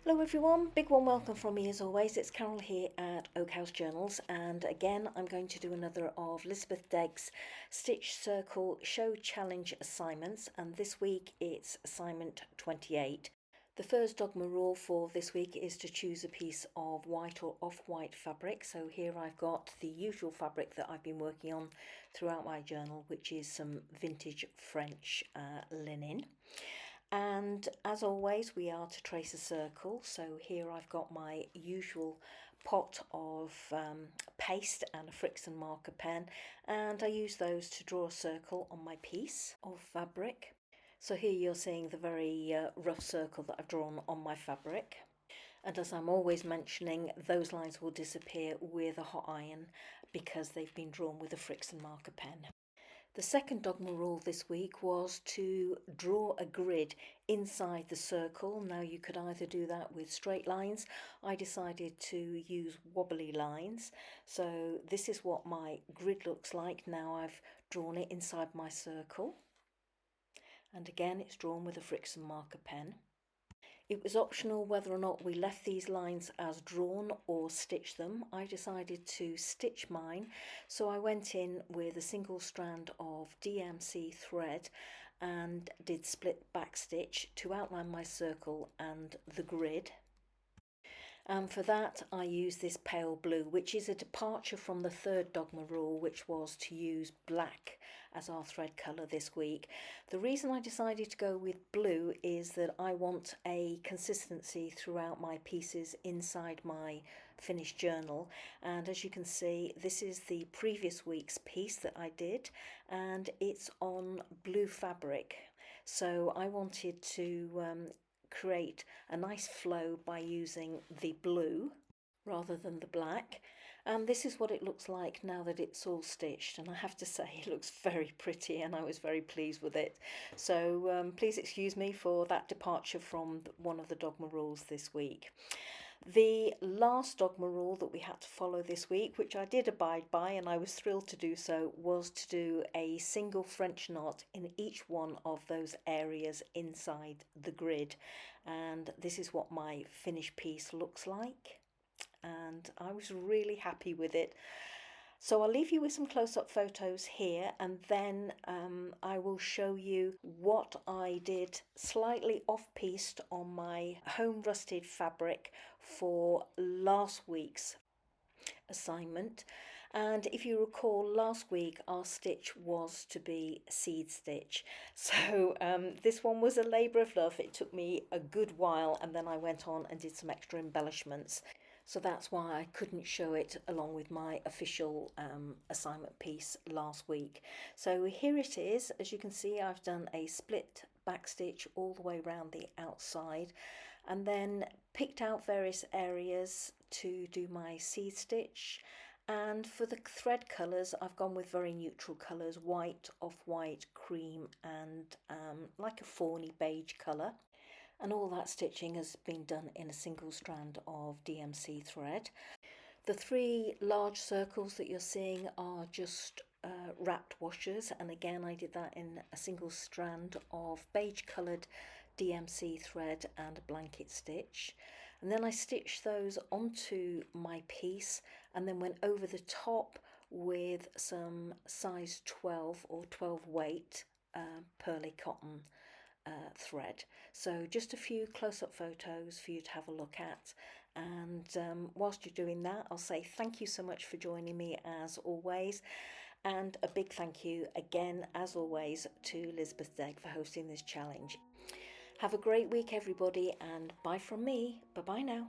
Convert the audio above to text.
Hello everyone, big warm welcome from me as always. It's Carol here at Oak House Journals, and again I'm going to do another of Lisbeth Degn's Stitch Circle Show Challenge assignments, and this week it's assignment 28. The first dogma rule for this week is to choose a piece of white or off-white fabric. So here I've got the usual fabric that I've been working on throughout my journal, which is some vintage French linen. And as always, we are to trace a circle. So here I've got my usual pot of paste and a Friction marker pen, and I use those to draw a circle on my piece of fabric. So here you're seeing the very rough circle that I've drawn on my fabric. And as I'm always mentioning, those lines will disappear with a hot iron because they've been drawn with a Friction marker pen. The second dogma rule this week was to draw a grid inside the circle. Now you could either do that with straight lines. I decided to use wobbly lines. So this is what my grid looks like now I've drawn it inside my circle. And again, it's drawn with a Friction marker pen. It was optional whether or not we left these lines as drawn or stitch them. I decided to stitch mine, so I went in with a single strand of DMC thread and did split back stitch to outline my circle and the grid. And for that I used this pale blue, which is a departure from the third dogma rule, which was to use black as our thread colour this week. The reason I decided to go with blue is that I want a consistency throughout my pieces inside my finished journal. And as you can see, this is the previous week's piece that I did, and it's on blue fabric. So I wanted to create a nice flow by using the blue rather than the black, and this is what it looks like now that it's all stitched, and I have to say it looks very pretty and I was very pleased with it. So please excuse me for that departure from one of the dogma rules this week. The last dogma rule that we had to follow this week, which I did abide by and I was thrilled to do so, was to do a single French knot in each one of those areas inside the grid. And this is what my finished piece looks like, and I was really happy with it. So I'll leave you with some close-up photos here, and then I will show you what I did slightly off-pieced on my home rusted fabric for last week's assignment. And if you recall, last week our stitch was to be seed stitch, so this one was a labour of love. It took me a good while, and then I went on and did some extra embellishments. So that's why I couldn't show it along with my official assignment piece last week. So here it is. As you can see, I've done a split back stitch all the way around the outside, and then picked out various areas to do my seed stitch. And for the thread colours, I've gone with very neutral colours: white, off-white, cream, and like a fawny beige colour. And all that stitching has been done in a single strand of DMC thread. The three large circles that you're seeing are just wrapped washers, and again I did that in a single strand of beige coloured DMC thread and a blanket stitch. And then I stitched those onto my piece and then went over the top with some size 12 or 12 weight pearly cotton thread. So just a few close-up photos for you to have a look at, and whilst you're doing that, I'll say thank you so much for joining me as always, and a big thank you again as always to Lisbeth Degn for hosting this challenge. Have a great week everybody, and bye from me. Bye bye now.